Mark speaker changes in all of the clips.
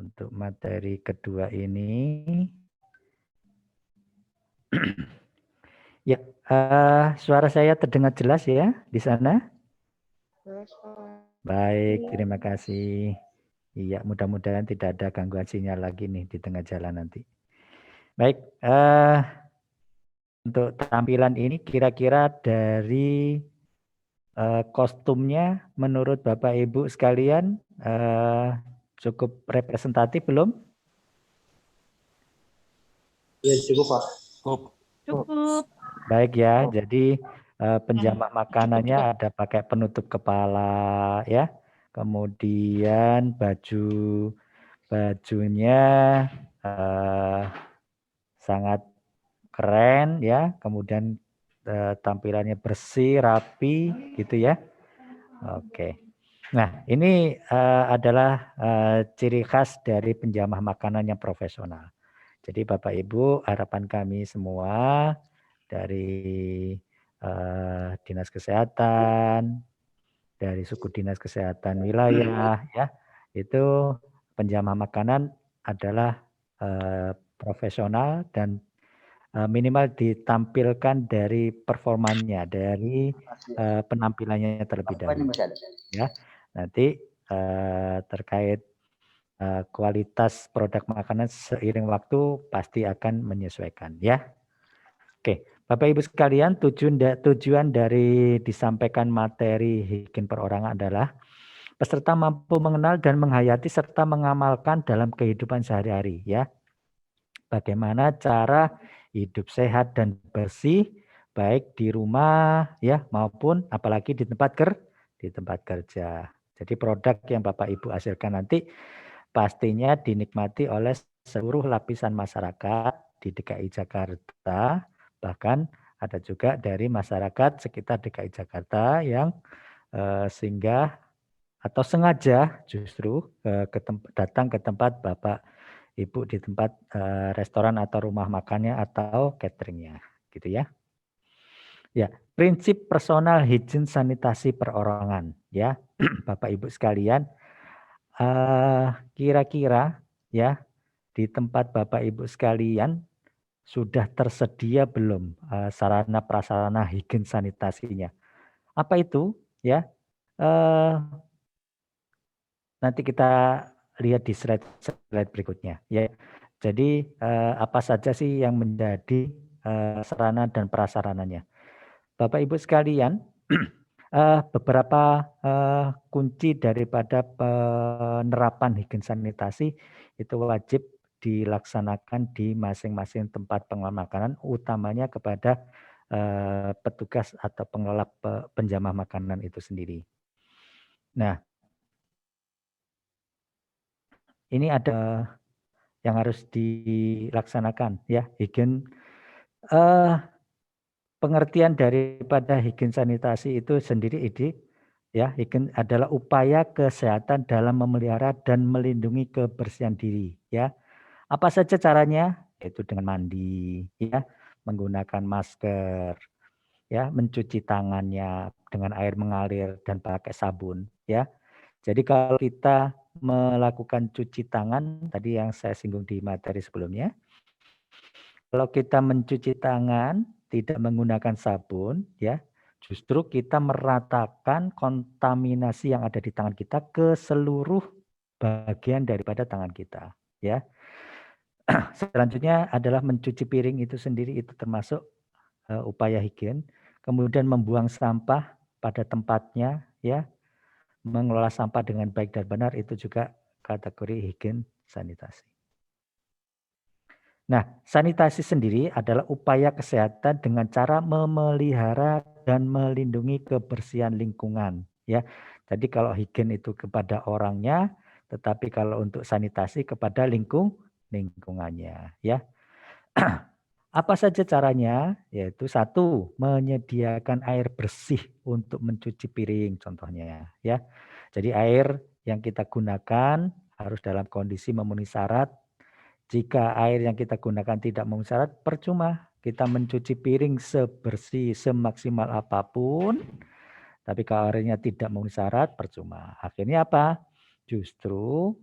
Speaker 1: untuk materi kedua ini. Ya, suara saya terdengar jelas ya di sana? Baik, terima kasih. Iya, mudah-mudahan tidak ada gangguan sinyal lagi nih di tengah jalan nanti. Baik, untuk tampilan ini kira-kira dari kostumnya menurut Bapak Ibu sekalian cukup representatif belum?
Speaker 2: Ya, cukup Pak.
Speaker 3: Cukup.
Speaker 1: Baik ya, jadi penjamak makanannya ada pakai penutup kepala ya. Kemudian bajunya sangat keren ya. Kemudian tampilannya bersih, rapi gitu ya. Oke. Nah, ini adalah ciri khas dari penjamah makanan yang profesional. Jadi Bapak Ibu, harapan kami semua dari Dinas Kesehatan, dari suku Dinas Kesehatan wilayah ya, itu penjamah makanan adalah profesional dan minimal ditampilkan dari performanya, dari penampilannya terlebih dahulu. Ya, nanti terkait kualitas produk makanan seiring waktu pasti akan menyesuaikan ya. Oke, Bapak Ibu sekalian, tujuan dari disampaikan materi higien perorangan adalah peserta mampu mengenal dan menghayati serta mengamalkan dalam kehidupan sehari-hari ya. Bagaimana cara hidup sehat dan bersih baik di rumah ya maupun apalagi di tempat kerja. Jadi produk yang Bapak Ibu hasilkan nanti pastinya dinikmati oleh seluruh lapisan masyarakat di DKI Jakarta, bahkan ada juga dari masyarakat sekitar DKI Jakarta yang singgah atau sengaja justru datang ke tempat Bapak Ibu di tempat restoran atau rumah makannya atau cateringnya, gitu ya. Ya, prinsip personal hygiene sanitasi perorangan, ya, Bapak Ibu sekalian. Kira-kira ya di tempat Bapak Ibu sekalian sudah tersedia belum sarana prasarana higien sanitasinya? Apa itu? Ya, nanti kita lihat di slide berikutnya. Ya, jadi apa saja sih yang menjadi sarana dan prasarananya? Bapak Ibu sekalian, beberapa kunci daripada penerapan higien sanitasi itu wajib dilaksanakan di masing-masing tempat pengelola makanan, utamanya kepada petugas atau pengelola penjamah makanan itu sendiri. Nah, ini ada yang harus dilaksanakan ya, higien pengertian daripada higien sanitasi itu sendiri ya, higien adalah upaya kesehatan dalam memelihara dan melindungi kebersihan diri ya. Apa saja caranya? Yaitu dengan mandi ya, menggunakan masker ya, mencuci tangannya dengan air mengalir dan pakai sabun ya. Jadi kalau kita melakukan cuci tangan tadi yang saya singgung di materi sebelumnya, kalau kita mencuci tangan tidak menggunakan sabun ya, justru kita meratakan kontaminasi yang ada di tangan kita ke seluruh bagian daripada tangan kita ya. Selanjutnya adalah mencuci piring itu sendiri, itu termasuk upaya higien. Kemudian membuang sampah pada tempatnya ya, mengelola sampah dengan baik dan benar itu juga kategori higien sanitasi. Nah, sanitasi sendiri adalah upaya kesehatan dengan cara memelihara dan melindungi kebersihan lingkungan ya. Jadi kalau higien itu kepada orangnya, tetapi kalau untuk sanitasi kepada lingkungannya ya. Apa saja caranya? Yaitu satu, menyediakan air bersih untuk mencuci piring contohnya ya. Jadi air yang kita gunakan harus dalam kondisi memenuhi syarat. Jika air yang kita gunakan tidak memenuhi syarat, percuma kita mencuci piring sebersih, semaksimal apapun. Tapi kalau airnya tidak memenuhi syarat, percuma. Akhirnya apa? Justru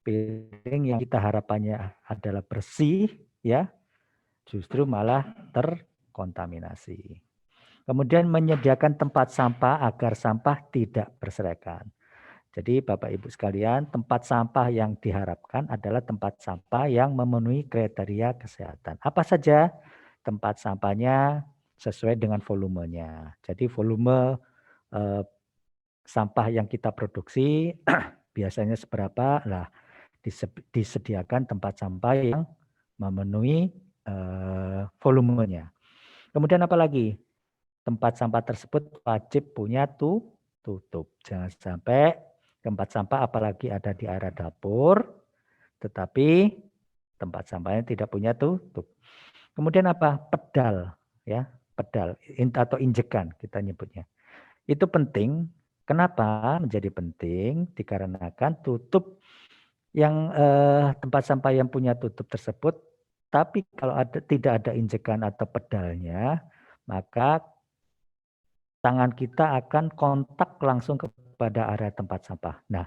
Speaker 1: piring yang kita harapannya adalah bersih, ya, justru malah terkontaminasi. Kemudian menyediakan tempat sampah agar sampah tidak berserakan. Jadi Bapak Ibu sekalian, tempat sampah yang diharapkan adalah tempat sampah yang memenuhi kriteria kesehatan. Apa saja? Tempat sampahnya sesuai dengan volumenya. Jadi volume sampah yang kita produksi biasanya seberapa? Lah, disediakan tempat sampah yang memenuhi volumenya. Kemudian apa lagi? Tempat sampah tersebut wajib punya tutup. Jangan sampai tempat sampah apalagi ada di area dapur, tetapi tempat sampahnya tidak punya tutup. Kemudian apa? Pedal, ya, pedal atau injekan kita nyebutnya. Itu penting. Kenapa menjadi penting? Dikarenakan tutup yang tempat sampah yang punya tutup tersebut, tapi kalau tidak ada injekan atau pedalnya, maka tangan kita akan kontak langsung kepada area tempat sampah. Nah,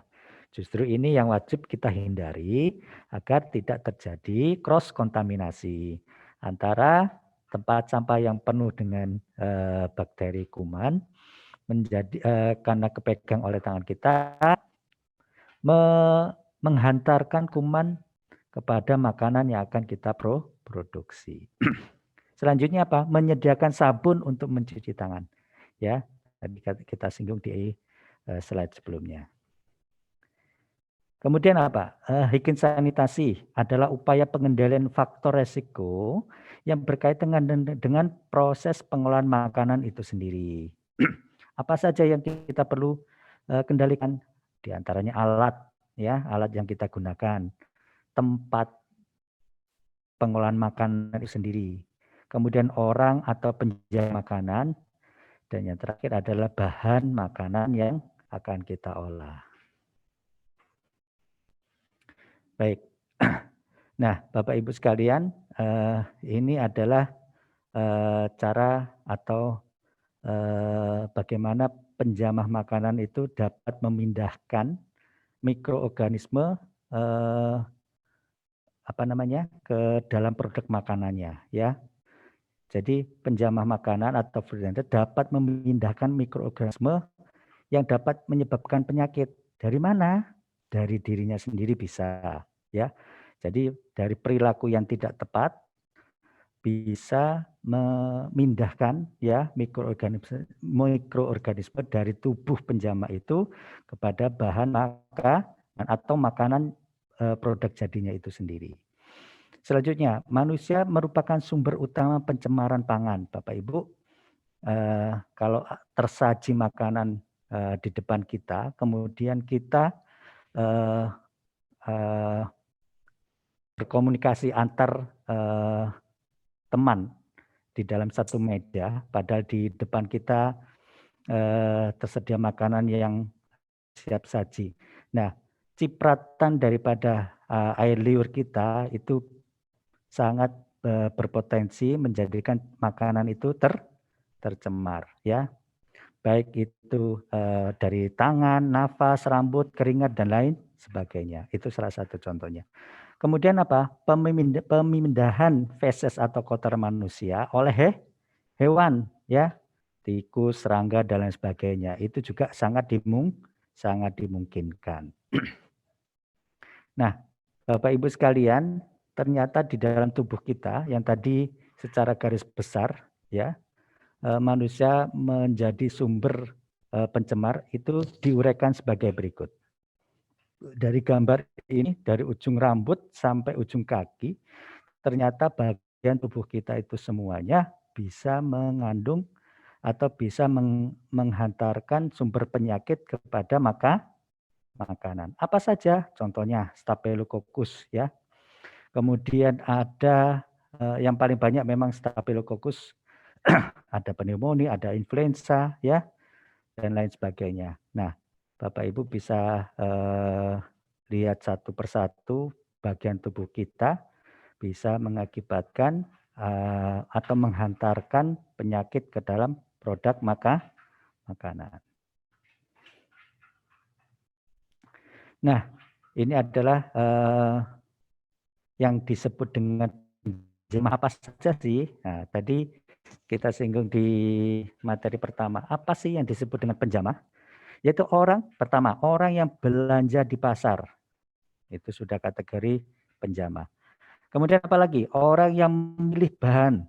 Speaker 1: justru ini yang wajib kita hindari agar tidak terjadi cross kontaminasi antara tempat sampah yang penuh dengan bakteri kuman karena kepegang oleh tangan kita menghantarkan kuman kepada makanan yang akan kita produksi. Selanjutnya apa? Menyediakan sabun untuk mencuci tangan. Ya, tadi kita singgung di slide sebelumnya. Kemudian apa? Higien sanitasi adalah upaya pengendalian faktor resiko yang berkaitan dengan proses pengolahan makanan itu sendiri. Apa saja yang kita perlu kendalikan? Di antaranya alat, ya, alat yang kita gunakan, tempat pengolahan makanan itu sendiri, kemudian orang atau penjaga makanan, dan yang terakhir adalah bahan makanan yang akan kita olah. Baik. Nah, Bapak Ibu sekalian, ini adalah cara atau bagaimana penjamah makanan itu dapat memindahkan mikroorganisme ke dalam produk makanannya, ya. Jadi penjamah makanan atau fermenter dapat memindahkan mikroorganisme yang dapat menyebabkan penyakit. Dari mana? Dari dirinya sendiri bisa, ya. Jadi dari perilaku yang tidak tepat bisa memindahkan, ya, mikroorganisme dari tubuh penjamah itu kepada bahan makanan atau makanan produk jadinya itu sendiri. Selanjutnya, manusia merupakan sumber utama pencemaran pangan, Bapak Ibu. Kalau tersaji makanan di depan kita, kemudian kita berkomunikasi antar teman di dalam satu meja, padahal di depan kita tersedia makanan yang siap saji. Nah, cipratan daripada air liur kita itu sangat berpotensi menjadikan makanan itu tercemar, ya. Baik itu dari tangan, nafas, rambut, keringat dan lain sebagainya. Itu salah satu contohnya. Kemudian apa? Pemindahan feses atau kotoran manusia oleh hewan, ya. Tikus, serangga dan lain sebagainya. Itu juga sangat dimungkinkan. Nah, Bapak Ibu sekalian, ternyata di dalam tubuh kita yang tadi secara garis besar, ya, manusia menjadi sumber pencemar itu diuraikan sebagai berikut. Dari gambar ini, dari ujung rambut sampai ujung kaki, ternyata bagian tubuh kita itu semuanya bisa mengandung atau bisa menghantarkan sumber penyakit kepada makanan. Apa saja? Contohnya Staphylococcus, ya. Kemudian ada yang paling banyak memang Staphylococcus, ada pneumonia, ada influenza, ya, dan lain sebagainya. Nah, Bapak Ibu bisa lihat satu persatu bagian tubuh kita bisa mengakibatkan atau menghantarkan penyakit ke dalam produk makanan. Nah, ini adalah yang disebut dengan penjamah apa saja sih? Nah, tadi kita singgung di materi pertama. Apa sih yang disebut dengan penjamah? Yaitu pertama, orang yang belanja di pasar. Itu sudah kategori penjamah. Kemudian apa lagi? Orang yang memilih bahan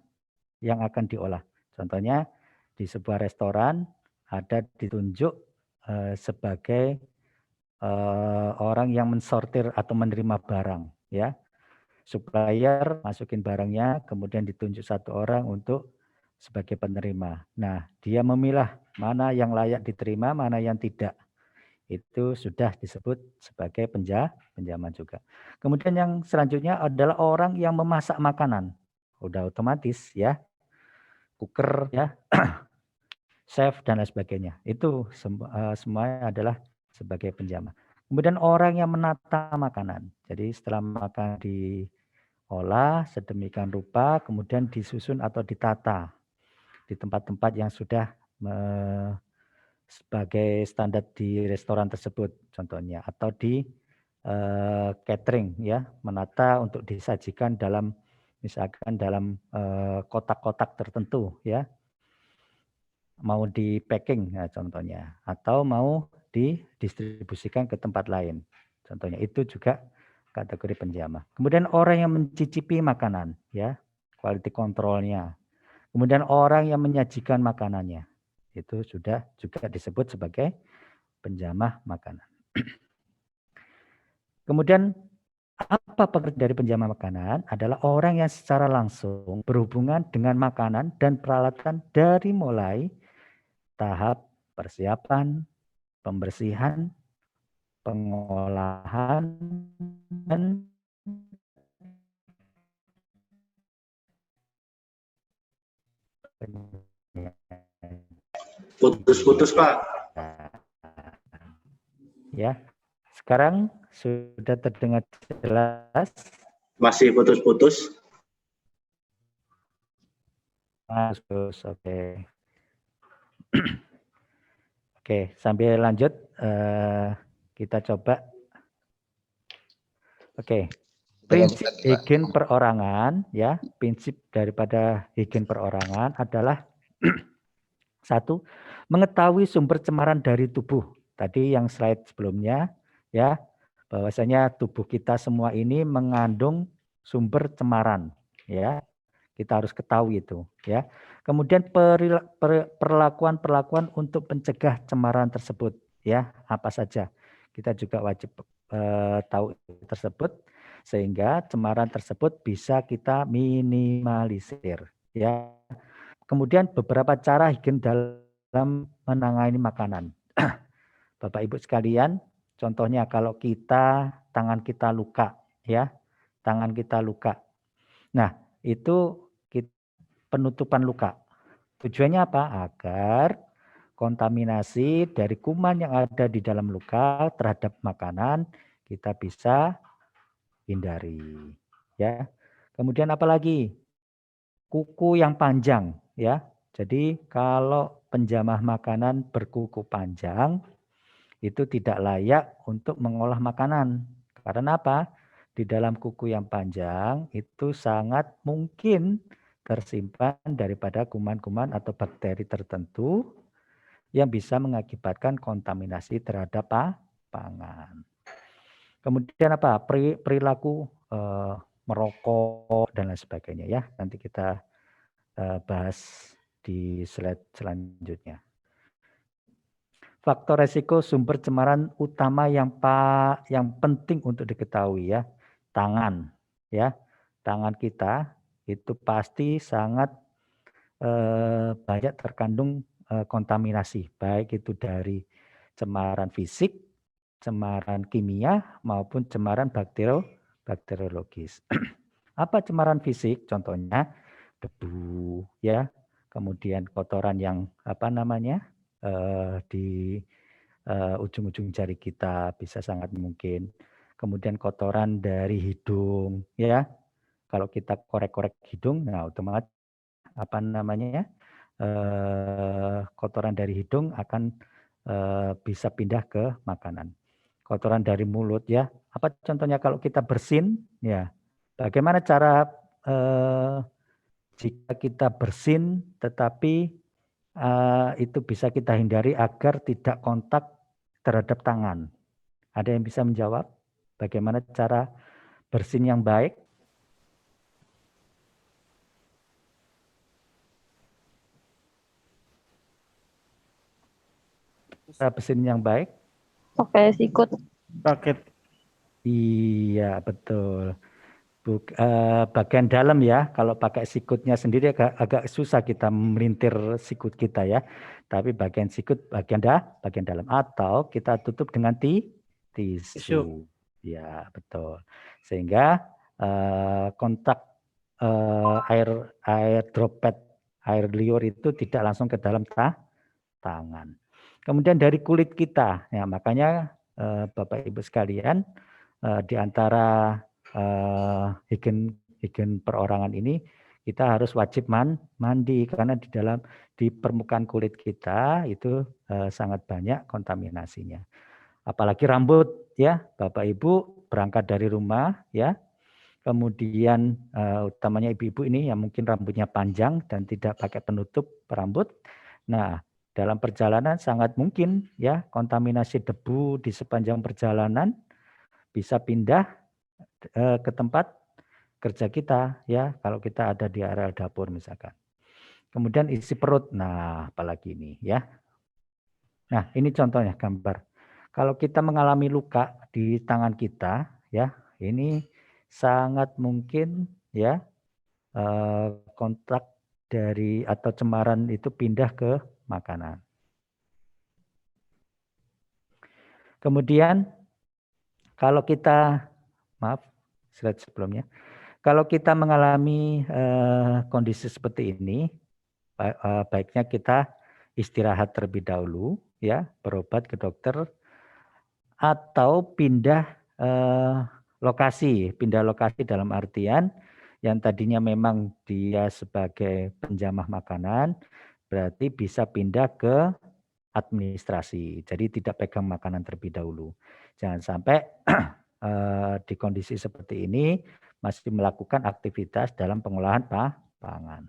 Speaker 1: yang akan diolah. Contohnya di sebuah restoran ada ditunjuk sebagai orang yang mensortir atau menerima barang, ya. Supplier masukin barangnya, kemudian ditunjuk satu orang untuk sebagai penerima. Nah, dia memilah mana yang layak diterima, mana yang tidak. Itu sudah disebut sebagai penjaman juga. Kemudian yang selanjutnya adalah orang yang memasak makanan. Udah otomatis ya, cooker ya, chef dan lain sebagainya. Itu semuanya adalah sebagai penjamah. Kemudian orang yang menata makanan. Jadi setelah makan diolah sedemikian rupa, kemudian disusun atau ditata di tempat-tempat yang sudah sebagai standar di restoran tersebut contohnya, atau di catering ya, menata untuk disajikan dalam misalkan dalam kotak-kotak tertentu ya, mau di packing ya contohnya, atau mau didistribusikan ke tempat lain contohnya, itu juga kategori penjamah. Kemudian orang yang mencicipi makanan ya, quality controlnya. Kemudian orang yang menyajikan makanannya, itu sudah juga disebut sebagai penjamah makanan. Kemudian apa pekerjaan dari penjamah makanan? Adalah orang yang secara langsung berhubungan dengan makanan dan peralatan dari mulai tahap persiapan, pembersihan, pengolahan, dan
Speaker 2: Putus-putus, Pak.
Speaker 1: ya. Sekarang sudah terdengar jelas?
Speaker 2: Masih putus-putus.
Speaker 1: Terus, oke. Oke, sambil lanjut kita coba. Oke, prinsip higien perorangan ya, prinsip daripada higien perorangan adalah satu, mengetahui sumber cemaran dari tubuh. Tadi yang slide sebelumnya ya, bahwasanya tubuh kita semua ini mengandung sumber cemaran ya. Kita harus ketahui itu ya. Kemudian perlakuan-perlakuan untuk mencegah cemaran tersebut ya, apa saja. Kita juga wajib tahu tersebut sehingga cemaran tersebut bisa kita minimalisir ya. Kemudian beberapa cara higien dalam menangani makanan. Bapak Ibu sekalian, contohnya kalau tangan kita luka ya, tangan kita luka. Nah, itu penutupan luka. Tujuannya apa? Agar kontaminasi dari kuman yang ada di dalam luka terhadap makanan kita bisa hindari. Ya. Kemudian apa lagi? Kuku yang panjang, ya. Jadi kalau penjamah makanan berkuku panjang itu tidak layak untuk mengolah makanan. Karena apa? Di dalam kuku yang panjang itu sangat mungkin tersimpan daripada kuman-kuman atau bakteri tertentu yang bisa mengakibatkan kontaminasi terhadap pangan. Kemudian apa? Perilaku merokok dan lain sebagainya ya. Nanti kita bahas di slide selanjutnya. Faktor resiko sumber cemaran utama yang penting untuk diketahui ya, tangan ya. Tangan kita itu pasti sangat banyak terkandung kontaminasi, baik itu dari cemaran fisik, cemaran kimia maupun cemaran bakteriologis. Apa cemaran fisik? Contohnya debu ya, kemudian kotoran yang di ujung-ujung jari kita bisa sangat mungkin. Kemudian kotoran dari hidung ya. Kalau kita korek-korek hidung, nah otomatis kotoran dari hidung akan bisa pindah ke makanan. kotoran dari mulut ya. Apa contohnya kalau kita bersin ya. Bagaimana cara jika kita bersin tetapi itu bisa kita hindari agar tidak kontak terhadap tangan. Ada yang bisa menjawab? Bagaimana cara bersin yang baik? Cara bersin yang baik?
Speaker 3: Pakai sikut.
Speaker 4: Paket.
Speaker 1: Iya, betul. Bagian dalam ya, kalau pakai sikutnya sendiri agak susah kita melintir sikut kita ya. Tapi bagian sikut bagian dalam atau kita tutup dengan tisu. Ya, betul. Sehingga kontak air droplet, air liur itu tidak langsung ke dalam tangan. Kemudian dari kulit kita, ya makanya Bapak Ibu sekalian, di antara higien perorangan ini kita harus wajib mandi karena di permukaan kulit kita itu sangat banyak kontaminasinya. Apalagi rambut ya, Bapak Ibu berangkat dari rumah ya. Kemudian utamanya ibu-ibu ini yang mungkin rambutnya panjang dan tidak pakai penutup rambut. Nah, dalam perjalanan sangat mungkin ya kontaminasi debu di sepanjang perjalanan bisa pindah ke tempat kerja kita ya kalau kita ada di area dapur misalkan. Kemudian isi perut. Nah, apalagi ini ya. Nah, ini contohnya gambar. Kalau kita mengalami luka di tangan kita ya, ini sangat mungkin ya kontak dari atau cemaran itu pindah ke makanan. Kemudian kalau kita, maaf slide sebelumnya, kalau kita mengalami kondisi seperti ini, baiknya kita istirahat terlebih dahulu, ya, berobat ke dokter, atau pindah lokasi dalam artian yang tadinya memang dia sebagai penjamah makanan, berarti bisa pindah ke administrasi. Jadi tidak pegang makanan terlebih dahulu. Jangan sampai di kondisi seperti ini masih melakukan aktivitas dalam pengolahan pangan.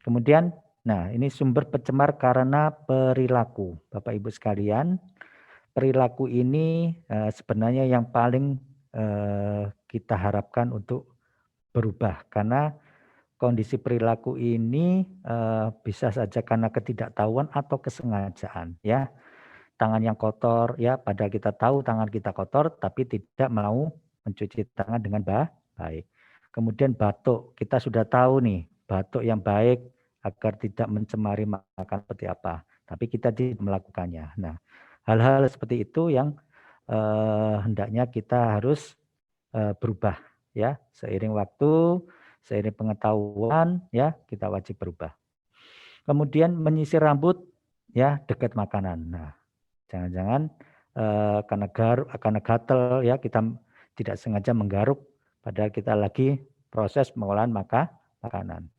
Speaker 1: Kemudian, nah ini sumber pencemar karena perilaku. Bapak Ibu sekalian, perilaku ini sebenarnya yang paling kita harapkan untuk berubah karena kondisi perilaku ini bisa saja karena ketidaktahuan atau kesengajaan ya. Tangan yang kotor ya, padahal kita tahu tangan kita kotor tapi tidak mau mencuci tangan dengan baik. Kemudian batuk, kita sudah tahu nih batuk yang baik agar tidak mencemari makanan seperti apa, tapi kita tidak melakukannya. Nah, hal-hal seperti itu yang hendaknya kita harus berubah ya, seiring waktu, seiring pengetahuan ya, kita wajib berubah. Kemudian menyisir rambut ya dekat makanan. Nah, jangan-jangan karena gatel ya kita tidak sengaja menggaruk padahal kita lagi proses pengolahan makanan.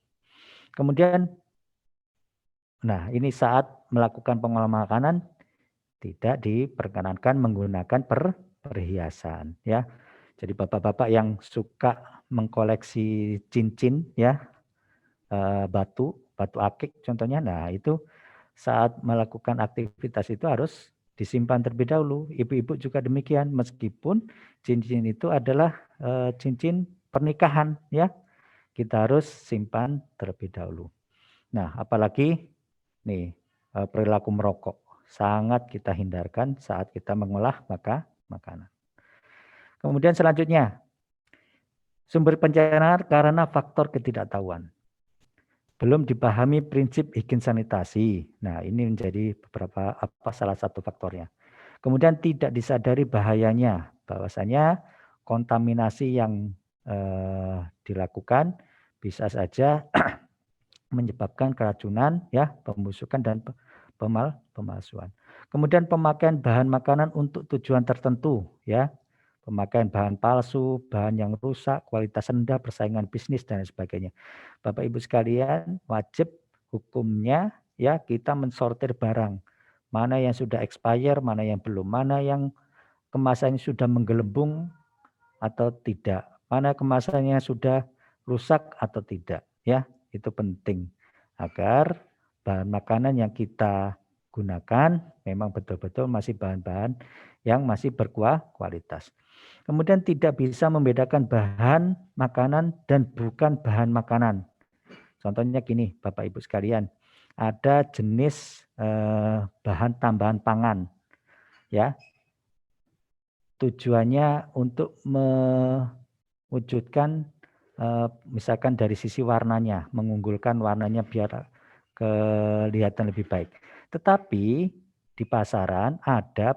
Speaker 1: Kemudian nah, ini saat melakukan pengolahan makanan tidak diperkenankan menggunakan perhiasan ya. Jadi bapak-bapak yang suka mengkoleksi cincin ya, batu akik contohnya, nah itu saat melakukan aktivitas itu harus disimpan terlebih dahulu. Ibu-ibu juga demikian, meskipun cincin itu adalah cincin pernikahan ya, kita harus simpan terlebih dahulu. Nah, apalagi nih perilaku merokok sangat kita hindarkan saat kita mengolah makanan. Kemudian selanjutnya, sumber pencemaran karena faktor ketidaktahuan. Belum dipahami prinsip higien sanitasi. Nah, ini menjadi salah satu faktornya. Kemudian tidak disadari bahayanya, bahwasanya kontaminasi yang dilakukan bisa saja menyebabkan keracunan, ya, pembusukan dan pemalsuan. Kemudian pemakaian bahan makanan untuk tujuan tertentu, ya. Pemakaian bahan palsu, bahan yang rusak, kualitas rendah, persaingan bisnis dan sebagainya. Bapak Ibu sekalian, wajib hukumnya ya kita mensortir barang. mana yang sudah expire, mana yang belum, mana yang kemasannya sudah menggelembung atau tidak, mana kemasannya sudah rusak atau tidak, ya. Itu penting agar bahan makanan yang kita gunakan memang betul-betul masih bahan-bahan yang masih berkualitas. Kemudian tidak bisa membedakan bahan makanan dan bukan bahan makanan. Contohnya gini, Bapak Ibu sekalian, ada jenis bahan tambahan pangan, ya. Tujuannya untuk mewujudkan misalkan dari sisi warnanya, mengunggulkan warnanya biar kelihatan lebih baik. Tetapi di pasaran ada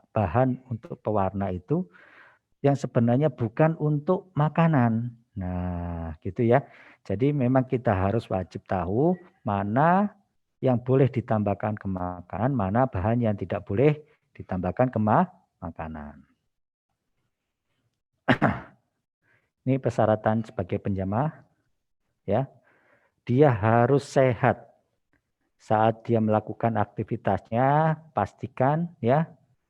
Speaker 1: bahan untuk pewarna itu yang sebenarnya bukan untuk makanan. Nah, gitu ya. Jadi memang kita harus wajib tahu mana yang boleh ditambahkan ke makanan, mana bahan yang tidak boleh ditambahkan ke makanan. Ini persyaratan sebagai penjamah, ya. Dia harus sehat. Saat dia melakukan aktivitasnya, pastikan ya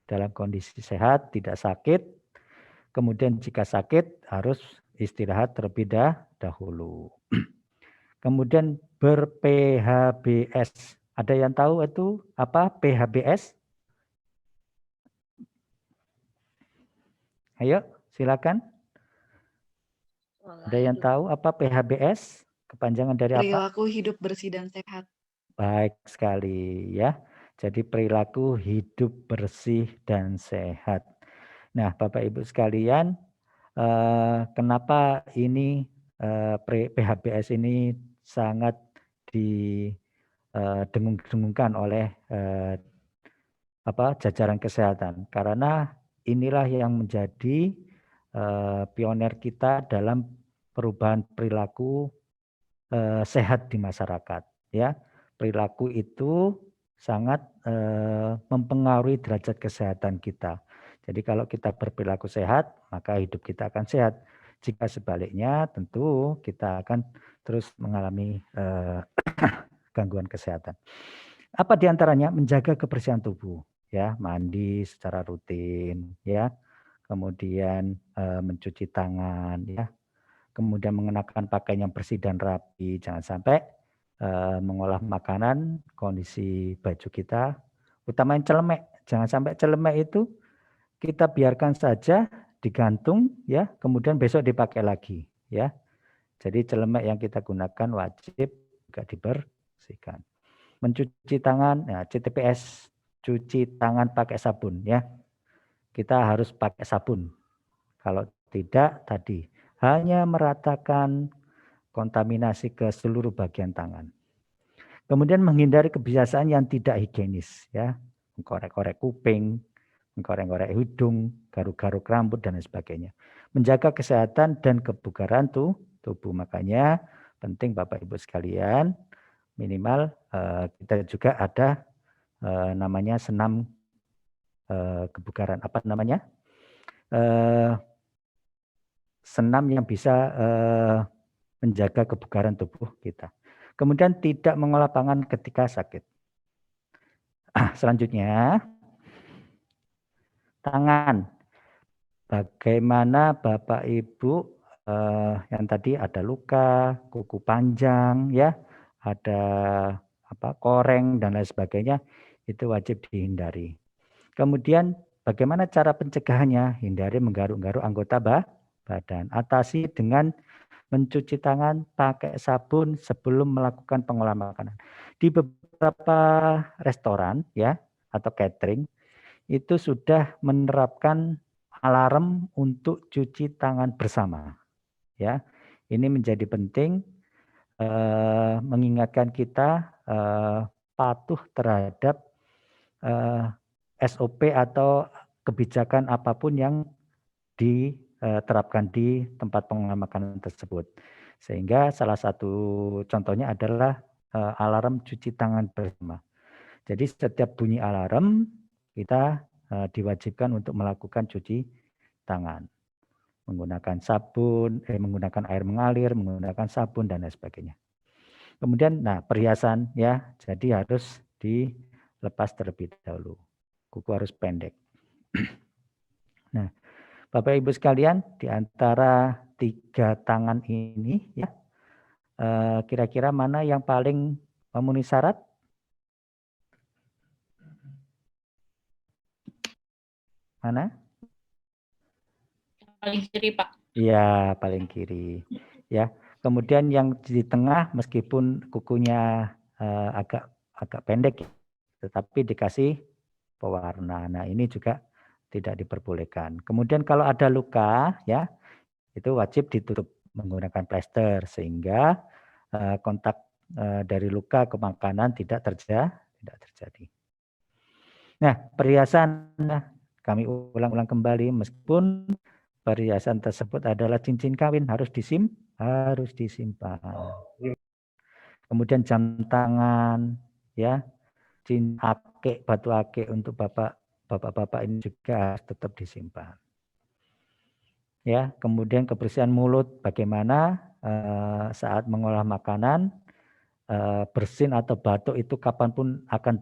Speaker 1: dalam kondisi sehat, tidak sakit. Kemudian jika sakit harus istirahat terlebih dahulu. Kemudian ber-PHBS. Ada yang tahu itu apa PHBS? Ayo, silakan. Ada yang tahu apa PHBS? Kepanjangan dari apa?
Speaker 4: Perilaku hidup bersih dan sehat.
Speaker 1: Baik sekali ya. Jadi perilaku hidup bersih dan sehat. Nah, Bapak Ibu sekalian, kenapa ini PHBS ini sangat didengung-dengungkan oleh jajaran kesehatan? Karena inilah yang menjadi pionir kita dalam perubahan perilaku sehat di masyarakat. Ya, perilaku itu sangat mempengaruhi derajat kesehatan kita. Jadi kalau kita berperilaku sehat, maka hidup kita akan sehat. Jika sebaliknya, tentu kita akan terus mengalami gangguan kesehatan. Apa diantaranya? Menjaga kebersihan tubuh, ya, mandi secara rutin, ya, kemudian mencuci tangan, ya, kemudian mengenakan pakaian yang bersih dan rapi, jangan sampai mengolah makanan, kondisi baju kita, utama yang celemek, jangan sampai celemek itu kita biarkan saja digantung, ya, kemudian besok dipakai lagi, ya. Jadi celemek yang kita gunakan wajib juga dibersihkan. Mencuci tangan, ya, CTPS, cuci tangan pakai sabun, ya. Kita harus pakai sabun. Kalau tidak tadi hanya meratakan kontaminasi ke seluruh bagian tangan. Kemudian menghindari kebiasaan yang tidak higienis, ya, mengkorek-korek kuping, mengkorek-korek hidung, garuk-garuk rambut dan lain sebagainya. Menjaga kesehatan dan kebugaran tubuh. Makanya penting Bapak Ibu sekalian, minimal kita juga ada namanya senam kebugaran. Apa namanya? Senam yang bisa menjaga kebugaran tubuh kita. Kemudian tidak mengolah pangan ketika sakit. Selanjutnya, tangan. Bagaimana Bapak Ibu yang tadi ada luka, kuku panjang, ya, ada koreng dan lain sebagainya, itu wajib dihindari. Kemudian bagaimana cara pencegahannya? Hindari menggaruk-garuk anggota badan. Atasi dengan mencuci tangan pakai sabun sebelum melakukan pengolahan makanan. Di beberapa restoran, ya, atau catering itu sudah menerapkan alarm untuk cuci tangan bersama. Ya, ini menjadi penting mengingatkan kita patuh terhadap SOP atau kebijakan apapun yang diterapkan di tempat pengolahan makanan tersebut. Sehingga salah satu contohnya adalah alarm cuci tangan bersama. Jadi setiap bunyi alarm kita diwajibkan untuk melakukan cuci tangan. Menggunakan sabun, menggunakan air mengalir, menggunakan sabun dan lain sebagainya. Kemudian perhiasan, ya, jadi harus lepas terlebih dahulu. Kuku harus pendek. Nah, Bapak Ibu sekalian, di antara 3 tangan ini ya, kira-kira mana yang paling memenuhi syarat? Mana?
Speaker 3: Paling kiri, Pak.
Speaker 1: Iya, paling kiri. Ya. Kemudian yang di tengah meskipun kukunya agak pendek, tetapi dikasih pewarna. Nah, ini juga tidak diperbolehkan. Kemudian kalau ada luka, ya, itu wajib ditutup menggunakan plester sehingga kontak dari luka ke makanan tidak terjadi. Nah, perhiasan kami ulang-ulang kembali, meskipun perhiasan tersebut adalah cincin kawin harus disimpan. Kemudian jam tangan, ya, ake, batu ake untuk bapak-bapak ini juga harus tetap disimpan. Ya, kemudian kebersihan mulut, bagaimana saat mengolah makanan, bersin atau batuk itu kapanpun akan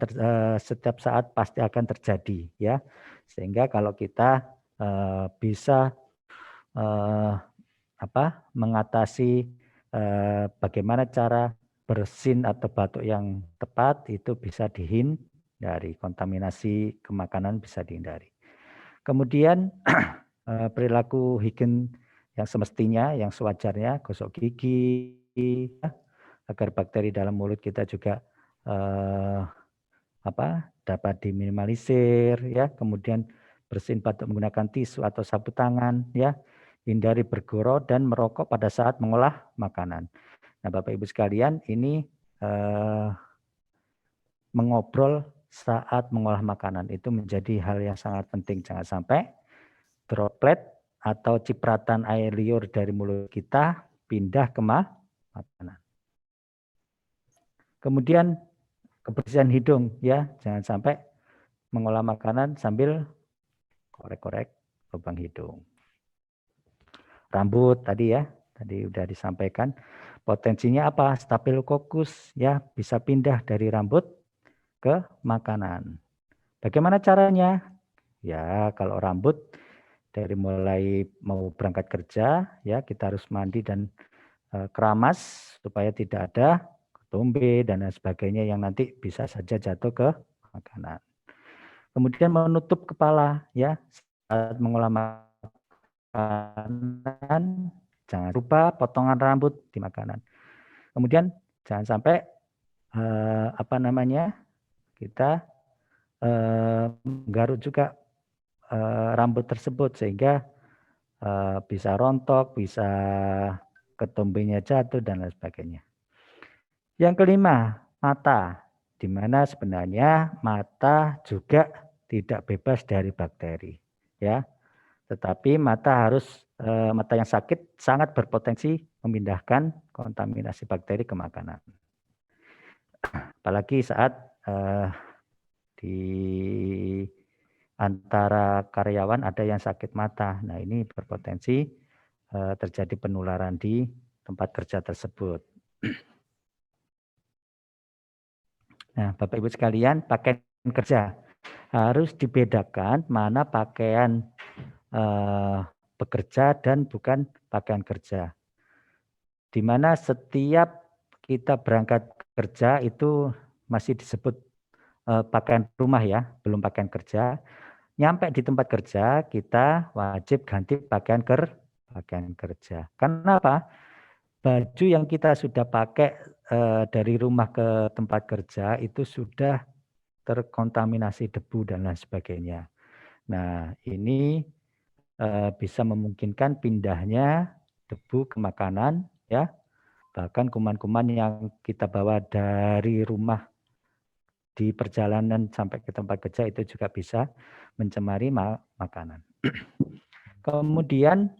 Speaker 1: setiap saat pasti akan terjadi, ya. Sehingga kalau kita bisa mengatasi bagaimana cara bersin atau batuk yang tepat, itu bisa dihindari, kontaminasi ke makanan bisa dihindari. Kemudian perilaku higien yang semestinya, yang sewajarnya, gosok gigi, ya, agar bakteri dalam mulut kita juga dapat diminimalisir, ya. Kemudian bersin batuk menggunakan tisu atau sapu tangan, ya. Hindari bergoro dan merokok pada saat mengolah makanan. Nah, Bapak Ibu sekalian, ini mengobrol saat mengolah makanan itu menjadi hal yang sangat penting. Jangan sampai droplet atau cipratan air liur dari mulut kita pindah ke makanan. Kemudian kebersihan hidung, ya, jangan sampai mengolah makanan sambil korek-korek lubang hidung. Rambut tadi, ya, tadi udah disampaikan. Potensinya apa? Staphylococcus, ya, bisa pindah dari rambut ke makanan. Bagaimana caranya? Ya, kalau rambut dari mulai mau berangkat kerja, ya, kita harus mandi dan keramas supaya tidak ada ketombe dan lain sebagainya yang nanti bisa saja jatuh ke makanan. Kemudian menutup kepala, ya, saat mengolah makanan, jangan lupa potongan rambut di makanan. Kemudian jangan sampai kita menggaruk juga rambut tersebut sehingga bisa rontok, bisa ketombenya jatuh dan lain sebagainya. Yang kelima, mata, di mana sebenarnya mata juga tidak bebas dari bakteri, ya. Tetapi mata yang sakit sangat berpotensi memindahkan kontaminasi bakteri ke makanan. Apalagi saat di antara karyawan ada yang sakit mata. Nah, ini berpotensi terjadi penularan di tempat kerja tersebut. Nah, Bapak Ibu sekalian, pakaian kerja harus dibedakan mana pakaian bekerja dan bukan pakaian kerja. Di mana setiap kita berangkat kerja itu masih disebut pakaian rumah, ya, belum pakaian kerja. Nyampe di tempat kerja kita wajib ganti pakaian kerja. Kenapa? Baju yang kita sudah pakai dari rumah ke tempat kerja itu sudah terkontaminasi debu dan lain sebagainya. Nah, ini bisa memungkinkan pindahnya debu ke makanan, ya. Bahkan kuman-kuman yang kita bawa dari rumah di perjalanan sampai ke tempat kerja itu juga bisa mencemari makanan. Kemudian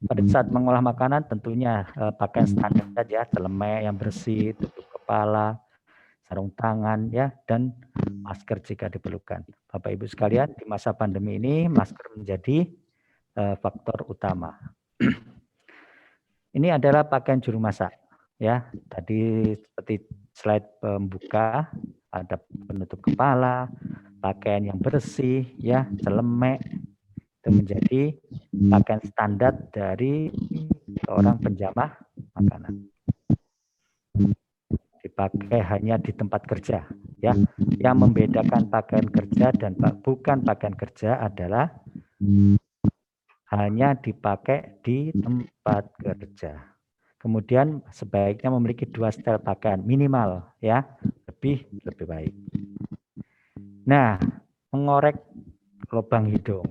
Speaker 1: pada saat mengolah makanan tentunya pakaian standar saja, celemek yang bersih, tutup kepala, sarung tangan, ya, dan masker jika diperlukan. Bapak Ibu sekalian, di masa pandemi ini masker menjadi faktor utama. Ini adalah pakaian juru masak, ya. Tadi seperti slide pembuka ada penutup kepala, pakaian yang bersih, ya, celemek, itu menjadi pakaian standar dari seorang penjamah makanan. Dipakai hanya di tempat kerja, ya. Yang membedakan pakaian kerja dan bukan pakaian kerja adalah hanya dipakai di tempat kerja. Kemudian sebaiknya memiliki 2 setel pakaian minimal, ya, lebih baik. Nah, mengorek lubang hidung.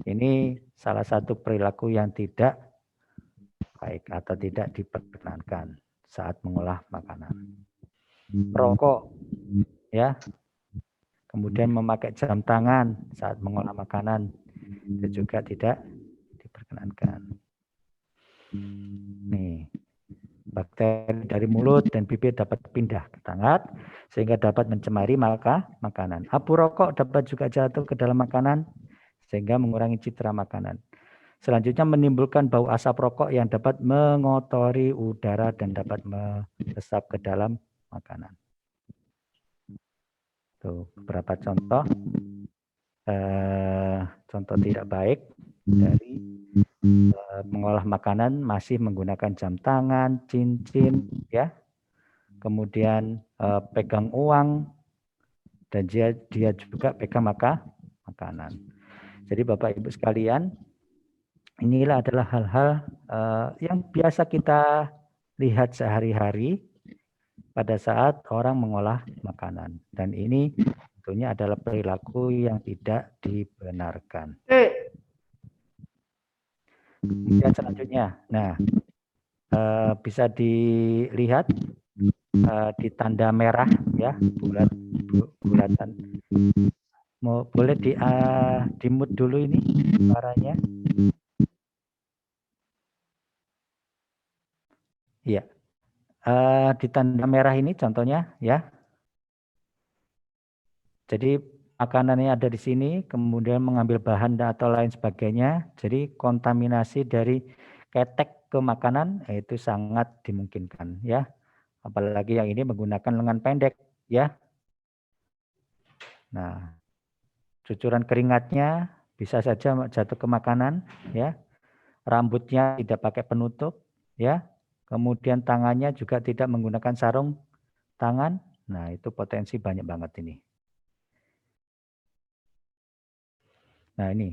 Speaker 1: Ini salah satu perilaku yang tidak baik atau tidak diperkenankan saat mengolah makanan. Merokok, ya. Kemudian memakai jam tangan saat mengolah makanan itu juga tidak diperkenankan. Nih, bakteri dari mulut dan bibir dapat pindah ke tangan sehingga dapat mencemari makanan. Abu rokok dapat juga jatuh ke dalam makanan sehingga mengurangi citra makanan. Selanjutnya menimbulkan bau asap rokok yang dapat mengotori udara dan dapat meresap ke dalam makanan. Tuh, beberapa contoh contoh tidak baik dari mengolah makanan masih menggunakan jam tangan, cincin, ya. Kemudian pegang uang dan dia juga pegang makanan. Jadi Bapak Ibu sekalian, inilah adalah hal-hal yang biasa kita lihat sehari-hari pada saat orang mengolah makanan. Dan ini tentunya adalah perilaku yang tidak dibenarkan. Kemudian selanjutnya, nah bisa dilihat di tanda merah, ya, bulatan. Boleh di mute dulu ini suaranya. Iya. Di tanda merah ini contohnya, ya. Jadi makanannya ada di sini, kemudian mengambil bahan atau lain sebagainya. Jadi kontaminasi dari ketek ke makanan itu sangat dimungkinkan, ya. Apalagi yang ini menggunakan lengan pendek, ya. Nah, cucuran keringatnya bisa saja jatuh ke makanan, ya. Rambutnya tidak pakai penutup, ya. Kemudian tangannya juga tidak menggunakan sarung tangan. Nah, itu potensi banyak banget ini. Nah, ini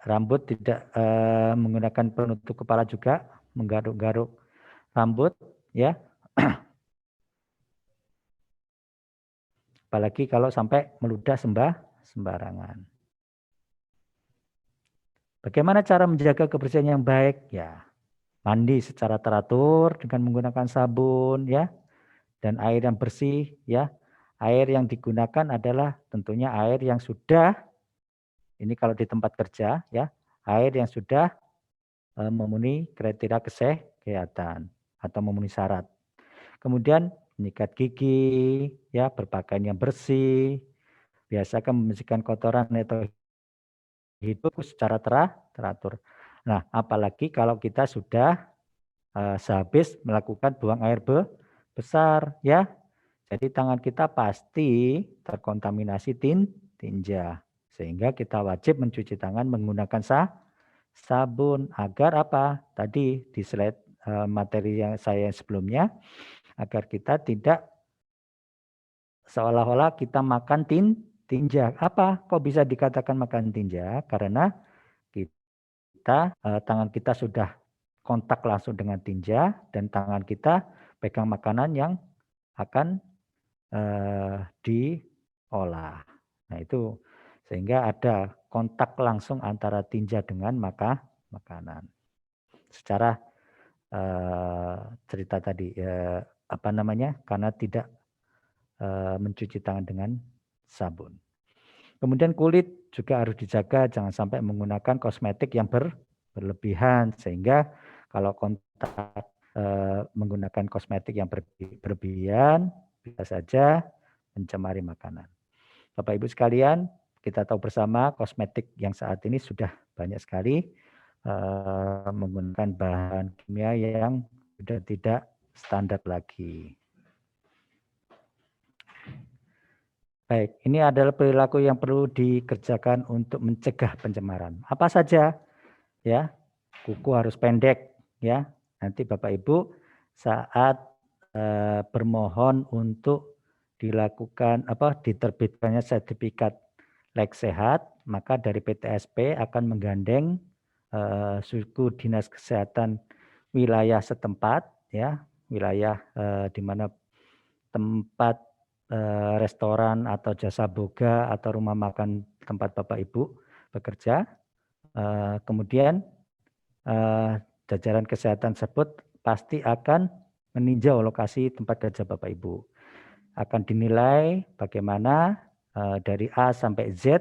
Speaker 1: rambut tidak menggunakan penutup kepala juga, menggaruk-garuk rambut, ya. Apalagi kalau sampai meludah sembarangan. Bagaimana cara menjaga kebersihan yang baik? Ya, mandi secara teratur dengan menggunakan sabun, ya, dan air yang bersih, ya. Air yang digunakan adalah tentunya air yang sudah, ini kalau di tempat kerja, ya, air yang sudah memenuhi kriteria kesehatan atau memenuhi syarat. Kemudian menyikat gigi, ya, berpakaian yang bersih, biasakan membersihkan kotoran atau hidup secara teratur. Nah, apalagi kalau kita sudah sehabis melakukan buang air besar, ya. Jadi tangan kita pasti terkontaminasi tinja, sehingga kita wajib mencuci tangan menggunakan sabun agar apa? Tadi di slide materi yang saya sebelumnya, agar kita tidak seolah-olah kita makan tinja. Apa? Kok bisa dikatakan makan tinja? Karena kita tangan kita sudah kontak langsung dengan tinja dan tangan kita pegang makanan yang akan diolah. Nah, itu sehingga ada kontak langsung antara tinja dengan makanan. Secara cerita tadi, apa namanya? Karena tidak mencuci tangan dengan sabun. Kemudian kulit juga harus dijaga, jangan sampai menggunakan kosmetik yang berlebihan sehingga kalau kontak menggunakan kosmetik yang berlebihan bisa saja mencemari makanan. Bapak Ibu sekalian, kita tahu bersama kosmetik yang saat ini sudah banyak sekali menggunakan bahan kimia yang sudah tidak standar lagi. Baik, ini adalah perilaku yang perlu dikerjakan untuk mencegah pencemaran. Apa saja? Ya, kuku harus pendek, ya. Nanti Bapak Ibu saat bermohon untuk dilakukan diterbitkannya sertifikat layak sehat, maka dari PTSP akan menggandeng suku dinas kesehatan wilayah setempat, ya, wilayah di mana tempat restoran atau jasa boga atau rumah makan tempat Bapak Ibu bekerja. Kemudian jajaran kesehatan tersebut pasti akan meninjau lokasi tempat kerja Bapak Ibu. Akan dinilai bagaimana dari A sampai Z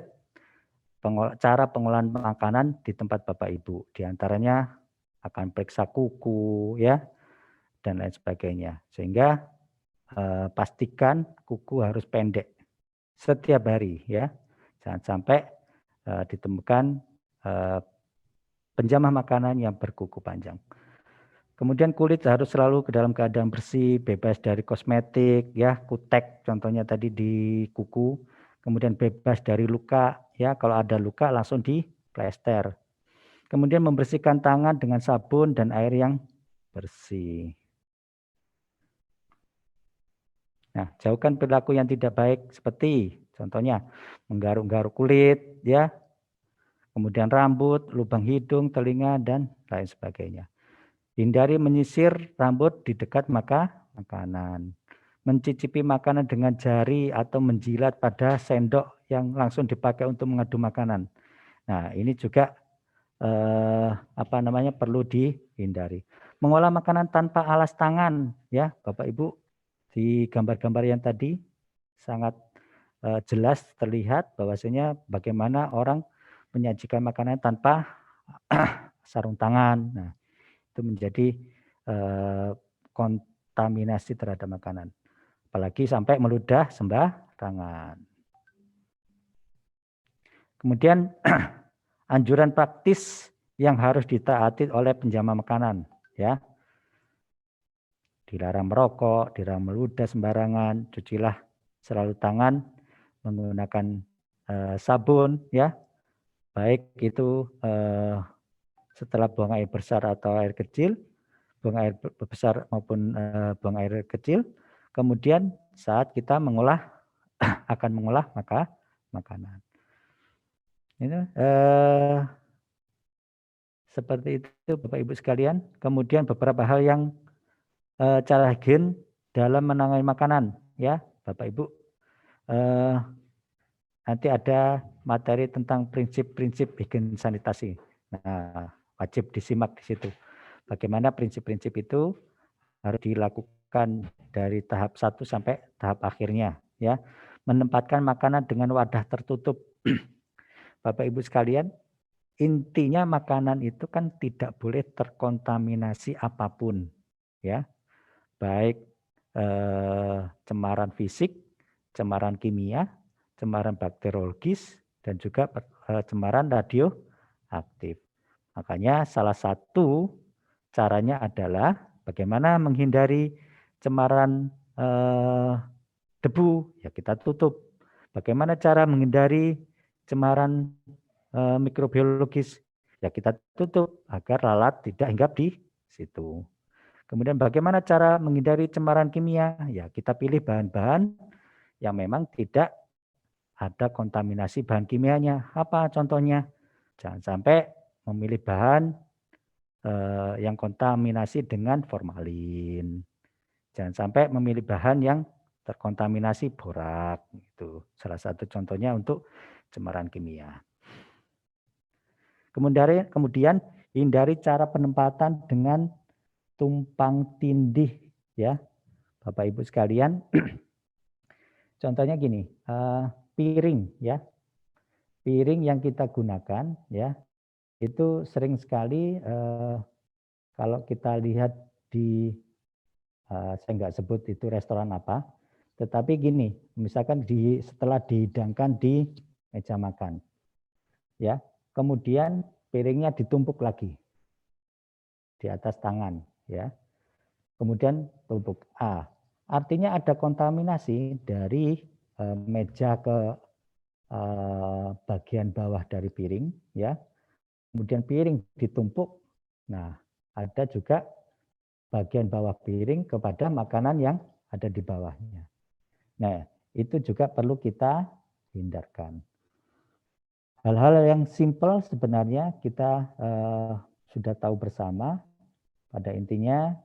Speaker 1: cara pengolahan makanan di tempat Bapak Ibu. Di antaranya akan periksa kuku, ya, dan lain sebagainya. Sehingga pastikan kuku harus pendek setiap hari, ya. Jangan sampai ditemukan penjamah makanan yang berkuku panjang. Kemudian kulit harus selalu ke dalam keadaan bersih, bebas dari kosmetik, ya, kutek contohnya tadi di kuku. Kemudian bebas dari luka, ya, kalau ada luka langsung diplester. Kemudian membersihkan tangan dengan sabun dan air yang bersih. Nah, jauhkan perilaku yang tidak baik seperti contohnya menggaruk-garuk kulit, ya, kemudian rambut, lubang hidung, telinga, dan lain sebagainya. Hindari menyisir rambut di dekat makanan. Mencicipi makanan dengan jari atau menjilat pada sendok yang langsung dipakai untuk mengaduk makanan. Nah, ini juga perlu dihindari. Mengolah makanan tanpa alas tangan, ya, Bapak Ibu. Di gambar-gambar yang tadi sangat jelas terlihat bahwasanya bagaimana orang menyajikan makanan tanpa sarung tangan. Nah, itu menjadi kontaminasi terhadap makanan. Apalagi sampai meludah sembarangan. Kemudian anjuran praktis yang harus ditaati oleh penjamah makanan, ya. Dilarang merokok, dilarang meludah sembarangan, cucilah selalu tangan menggunakan sabun, ya. Baik itu setelah buang air besar atau air kecil, buang air besar maupun buang air kecil. Kemudian saat kita akan mengolah makanan. Ini seperti itu Bapak Ibu sekalian. Kemudian beberapa hal yang cara higien dalam menangani makanan, ya Bapak Ibu. Nanti ada materi tentang prinsip-prinsip higien sanitasi. Nah, wajib disimak di situ. Bagaimana prinsip-prinsip itu harus dilakukan dari tahap 1 sampai tahap akhirnya, ya. Menempatkan makanan dengan wadah tertutup. Bapak Ibu sekalian, intinya makanan itu kan tidak boleh terkontaminasi apapun, ya. Baik cemaran fisik, cemaran kimia, cemaran bakteriologis, dan juga cemaran radioaktif. Makanya salah satu caranya adalah bagaimana menghindari cemaran debu, ya kita tutup. Bagaimana cara menghindari cemaran mikrobiologis, ya kita tutup agar lalat tidak hinggap di situ. Kemudian bagaimana cara menghindari cemaran kimia, ya kita pilih bahan-bahan yang memang tidak ada kontaminasi bahan kimianya. Apa contohnya? Jangan sampai memilih bahan yang kontaminasi dengan formalin. Jangan sampai memilih bahan yang terkontaminasi borak. Itu salah satu contohnya untuk cemaran kimia. Kemudian hindari cara penempatan dengan tumpang tindih, ya Bapak Ibu sekalian. Contohnya gini, piring, ya. Piring yang kita gunakan, ya, itu sering sekali kalau kita lihat di saya nggak sebut itu restoran apa, tetapi gini, misalkan setelah dihidangkan di meja makan, ya, kemudian piringnya ditumpuk lagi di atas tangan, ya, kemudian tumpuk. Artinya ada kontaminasi dari meja ke bagian bawah dari piring, ya. Kemudian piring ditumpuk. Nah, ada juga bagian bawah piring kepada makanan yang ada di bawahnya. Nah, itu juga perlu kita hindarkan. Hal-hal yang simpel sebenarnya kita sudah tahu bersama. Pada intinya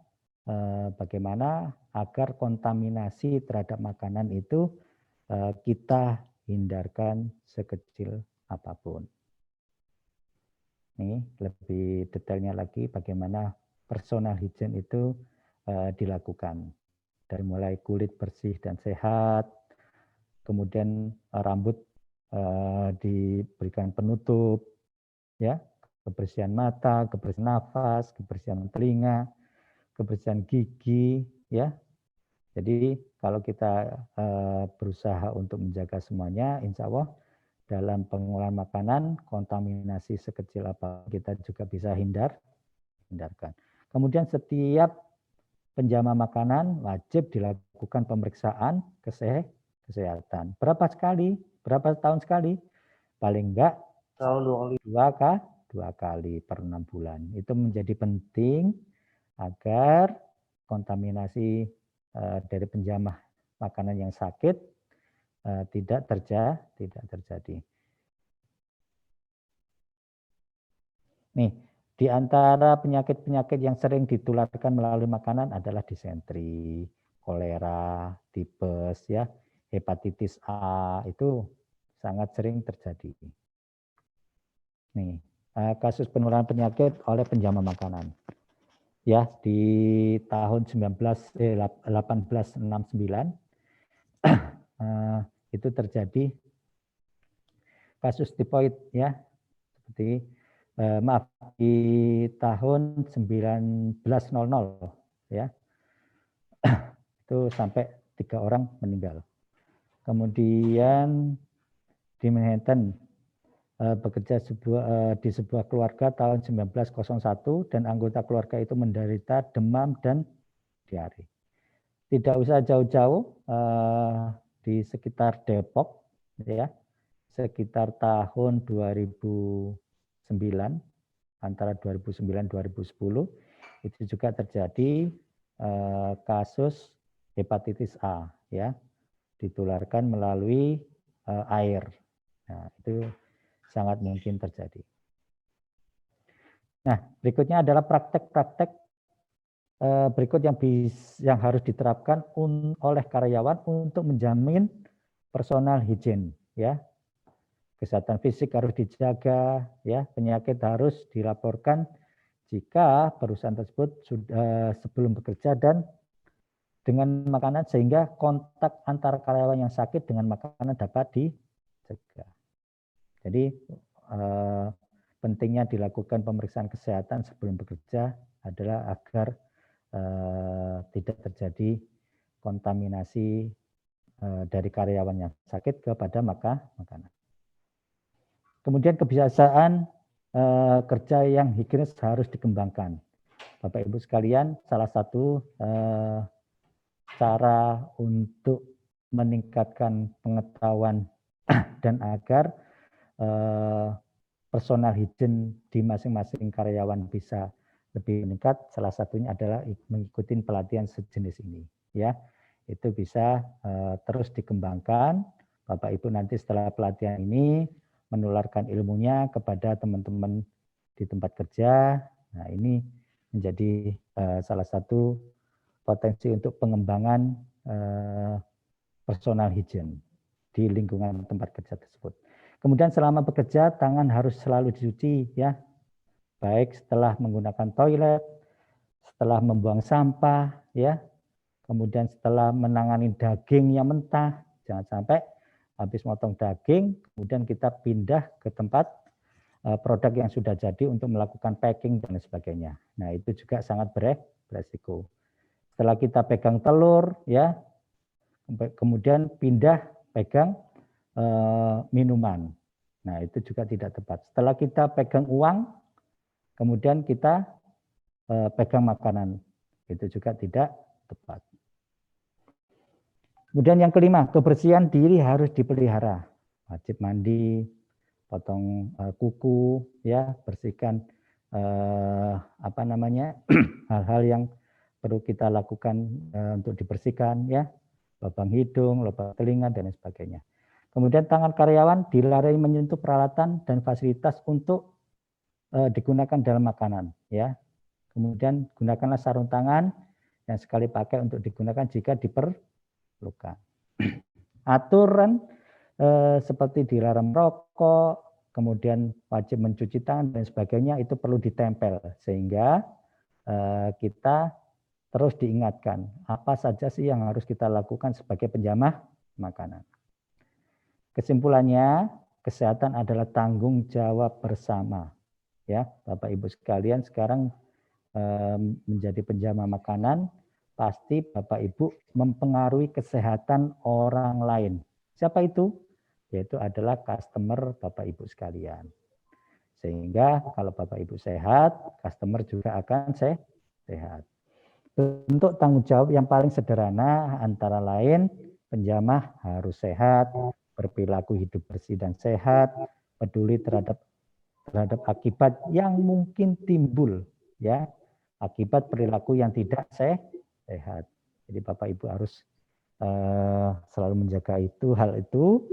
Speaker 1: bagaimana agar kontaminasi terhadap makanan itu kita hindarkan sekecil apapun. Nih lebih detailnya lagi bagaimana personal hygiene itu dilakukan. Dari mulai kulit bersih dan sehat, kemudian rambut diberikan penutup, ya, kebersihan mata, kebersihan nafas, kebersihan telinga, kebersihan gigi, ya. Jadi kalau kita berusaha untuk menjaga semuanya, insya Allah dalam pengolahan makanan, kontaminasi sekecil apa kita juga bisa hindarkan. Kemudian setiap penjama makanan wajib dilakukan pemeriksaan kesehatan. Berapa sekali? Berapa tahun sekali? Paling enggak dua kali per 6 bulan. Itu menjadi penting agar kontaminasi dari penjamah makanan yang sakit tidak terjadi. Nih, di antara penyakit-penyakit yang sering ditularkan melalui makanan adalah disentri, kolera, tipes, ya, hepatitis A itu sangat sering terjadi. Nih, kasus penularan penyakit oleh penjama makanan. Ya, di tahun 1869 itu terjadi kasus tipoid, ya, seperti maaf di tahun 1900, ya, itu sampai 3 orang meninggal. Kemudian di Manhattan bekerja di sebuah keluarga tahun 1901 dan anggota keluarga itu menderita demam dan diare. Tidak usah jauh-jauh di sekitar Depok, ya, sekitar tahun 2009, antara 2009-2010 itu juga terjadi kasus hepatitis A, ya, ditularkan melalui air. Nah, itu sangat mungkin terjadi. Nah, berikutnya adalah praktek-praktek berikut yang harus diterapkan oleh karyawan untuk menjamin personal hygiene, ya. Kesehatan fisik harus dijaga, ya. Penyakit harus dilaporkan jika perusahaan tersebut sudah sebelum bekerja dan dengan makanan sehingga kontak antara karyawan yang sakit dengan makanan dapat dicegah. Jadi pentingnya dilakukan pemeriksaan kesehatan sebelum bekerja adalah agar tidak terjadi kontaminasi dari karyawan yang sakit kepada makanan. Kemudian kebiasaan kerja yang higienis harus dikembangkan. Bapak Ibu sekalian, salah satu cara untuk meningkatkan pengetahuan dan agar personal hygiene di masing-masing karyawan bisa lebih meningkat, salah satunya adalah mengikuti pelatihan sejenis ini, ya. Itu bisa terus dikembangkan. Bapak Ibu nanti setelah pelatihan ini menularkan ilmunya kepada teman-teman di tempat kerja. Nah, ini menjadi salah satu potensi untuk pengembangan personal hygiene di lingkungan tempat kerja tersebut. Kemudian selama bekerja tangan harus selalu dicuci, ya, baik setelah menggunakan toilet, setelah membuang sampah, ya, kemudian setelah menangani daging yang mentah. Jangan sampai habis motong daging, kemudian kita pindah ke tempat produk yang sudah jadi untuk melakukan packing dan sebagainya. Nah, itu juga sangat beresiko. Setelah kita pegang telur, ya, kemudian pindah pegang minuman. Nah, itu juga tidak tepat. Setelah kita pegang uang, kemudian kita pegang makanan. Itu juga tidak tepat. Kemudian yang kelima, kebersihan diri harus dipelihara. Wajib mandi, potong kuku, ya, bersihkan hal-hal yang perlu kita lakukan untuk dibersihkan, ya, lubang hidung, lubang telinga dan sebagainya. Kemudian tangan karyawan dilarang menyentuh peralatan dan fasilitas untuk digunakan dalam makanan, ya. Kemudian gunakanlah sarung tangan yang sekali pakai untuk digunakan jika diperlukan. Aturan seperti dilarang merokok, kemudian wajib mencuci tangan dan sebagainya itu perlu ditempel sehingga kita terus diingatkan apa saja sih yang harus kita lakukan sebagai penjamah makanan. Kesimpulannya, kesehatan adalah tanggung jawab bersama. Ya, Bapak Ibu sekalian, sekarang menjadi penjamah makanan, pasti Bapak Ibu mempengaruhi kesehatan orang lain. Siapa itu? Yaitu adalah customer Bapak Ibu sekalian. Sehingga kalau Bapak Ibu sehat, customer juga akan sehat. Bentuk tanggung jawab yang paling sederhana antara lain, penjamah harus sehat, berperilaku hidup bersih dan sehat, peduli terhadap akibat yang mungkin timbul, ya, akibat perilaku yang tidak sehat. Jadi Bapak Ibu harus selalu menjaga hal itu,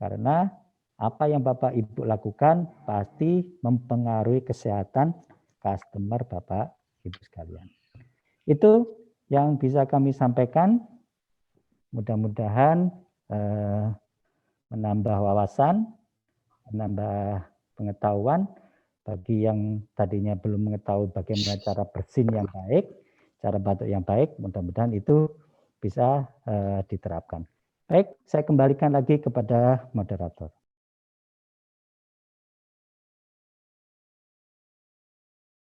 Speaker 1: karena apa yang Bapak Ibu lakukan pasti mempengaruhi kesehatan customer Bapak Ibu sekalian. Itu yang bisa kami sampaikan. Mudah-mudahan menambah wawasan, menambah pengetahuan bagi yang tadinya belum mengetahui bagaimana cara bersin yang baik, cara batuk yang baik, mudah-mudahan itu bisa diterapkan. Baik, saya kembalikan lagi kepada moderator.